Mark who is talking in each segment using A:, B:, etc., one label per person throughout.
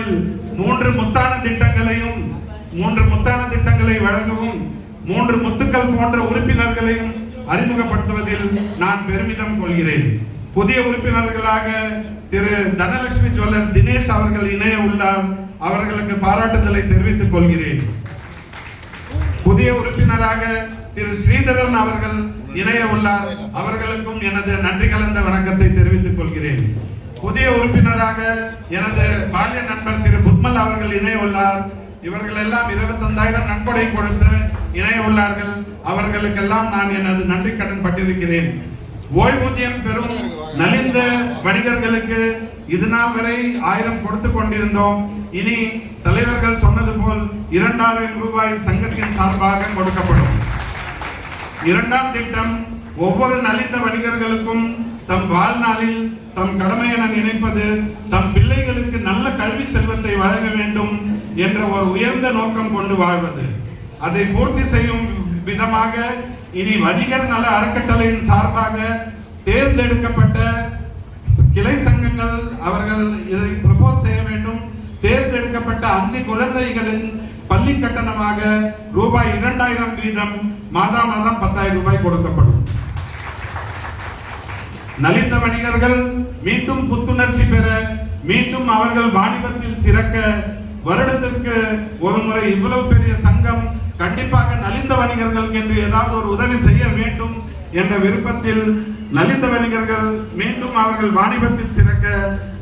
A: விழாவில் 3 முத்தான திட்டங்களை வழங்கவும் 3 முத்துக்கள் போன்ற உறுப்பினர்களையும் அறிமுகப்படுத்துவதில் நான் பெருமிதம் கொள்கிறேன். புதிய உறுப்பினர்களாக திரு தனலட்சுமி ஜுவல்லர்ஸ் தினேஷ் அவர்கள் இணைய உள்ளார். அவர்களுக்கு பாராட்டுதலை தெரிவித்துக் கொள்கிறேன். புதிய உறுப்பினராக திரு ஸ்ரீதரன் அவர்கள் இணைய உள்ளார். அவர்களுக்கும் எனது நன்றி கலந்த வணக்கத்தை தெரிவித்துக் கொள்கிறேன். புதிய உறுப்பினராக எனது பாலிய நண்பர் திரு புத்மல் அவர்கள் இணைய உள்ளார். இவர்கள் எல்லாம் 25,000 நன்கொடை கொடுத்து இணைய உள்ளார்கள். அவர்களுக்கெல்லாம் நான் எனது நன்றி கடன் பட்டிருக்கிறேன். ஓய்வூதியம் பெறும் நலிந்த வணிகர்களுக்கு இது நாள் வரை 1000 கொடுத்து கொண்டிருந்தோம். இனி தலைவர்கள் சொன்னது போல் 2000 ரூபாய் சங்கத்தின் சார்பாக கொடுக்கப்படும். 2ஆம் திட்டம் ஒவ்வொரு நலிந்த வணிகர்களுக்கும் தம் வாழ்நாளில் தம் கடமை என நினைப்பது தம் பிள்ளைகளுக்கு நல்ல கல்வி செல்வத்தை வழங்க வேண்டும் என்ற ஒரு உயர்ந்த நோக்கம் கொண்டு வாழ்வது. அதை பூர்த்தி செய்யும் விதமாக இனி வணிகர் நல அறக்கட்டளையின் சார்பாக தேர்ந்தெடுக்கப்பட்ட கிளை சங்கங்கள் அவர்கள் இதை ப்ரொபோஸ் செய்ய வேண்டும். தேர்ந்தெடுக்கப்பட்ட 5 குழந்தைகளின் பள்ளி கட்டணமாக ரூபாய் 2000 வீதம் மாதம் 10,000 ரூபாய் கொடுக்கப்படும். நலிந்த வணிகர்கள் மீண்டும் புத்துணர்ச்சி பெற, மீண்டும் அவர்கள் வாணிபத்தில் சிறக்க வருடத்திற்கு ஒரு முறை இவ்வளவு பெரிய சங்கம் கண்டிப்பாக நலிந்த வணிகர்களுக்கு என்று ஏதாவது ஒரு உதவி செய்ய வேண்டும் என்ற விருப்பத்தில் நலிந்த வணிகர்கள் மீண்டும் அவர்கள் வாணிபத்தில் சிறக்க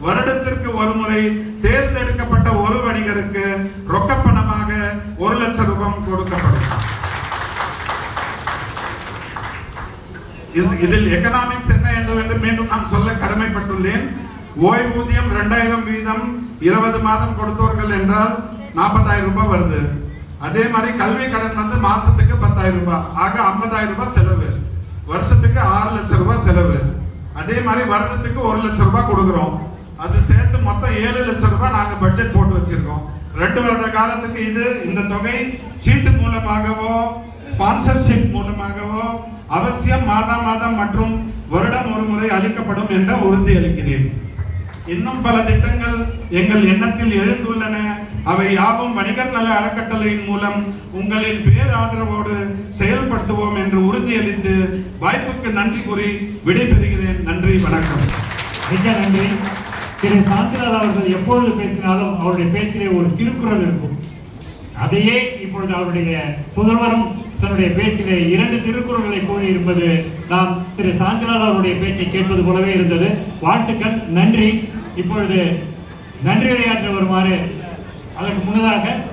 A: வருடத்திற்கு ஒரு முறை தேர்ந்தெடுக்கப்பட்ட ஒரு வணிகருக்கு ரொக்க பணமாக 1 லட்சம் ரூபாய் கொடுக்கப்படும். இதில் எக்கனாமிக்ஸ் என்ன என்று மீண்டும் நான் சொல்ல கடமைப்பட்டுள்ளேன். ஓய்வூதியம் 2000 வீதம் 20 மாதம் கொடுத்தவர்கள் என்றால் 40,000 ரூபாய் வருது. அதே மாதிரி கல்வி கடன் மாசத்துக்கு 10,000 ரூபாய், ஆக 50,000 ரூபாய் செலவு. வருஷத்துக்கு 6 லட்சம் ரூபாய் செலவு. அதே மாதிரி வருடத்துக்கு 1 லட்சம் ரூபாய் கொடுக்கிறோம். அது சேர்த்து மொத்தம் 7 லட்சம் ரூபாய் நாங்க பட்ஜெட் போட்டு வச்சிருக்கோம். 2 வருட காலத்துக்கு இந்த தொகை சீட்டு மூலமாகவோ ஸ்பான்சர்ஷிப் மூலமாகவோ அவசியம் மாதம் மற்றும் வருடம் ஒரு முறை அளிக்கப்படும் என்ற உறுதி அளிக்கிறேன். இன்னும் பல திட்டங்கள் எங்கள் எண்ணத்தில் எழுந்துள்ளன. அவை யாவும் வணிகர் நல அறக்கட்டளையின் மூலம் உங்களின் பேராதரவோடு செயல்படுத்துவோம் என்று உறுதியளித்து வாய்ப்புக்கு நன்றி கூறி விடைபெறுகிறேன். நன்றி, வணக்கம்.
B: மிக நன்றி. திரு சாந்திலால் அவர்கள் எப்பொழுது பேசினாலும் அவருடைய பேச்சிலே ஒரு திருக்குறள் இருக்கும். அதையே இப்பொழுது அவருடைய புதல்வரும் தன்னுடைய பேச்சிலே 2 திருக்குறள்களை கூறியிருப்பது நாம் திரு சாந்திலால் அவருடைய பேச்சை கேட்பது போலவே இருந்தது. வாழ்த்துக்கள், நன்றி. இப்பொழுது நன்றி உரையாற்ற வருமாறு அதற்கு முன்னதாக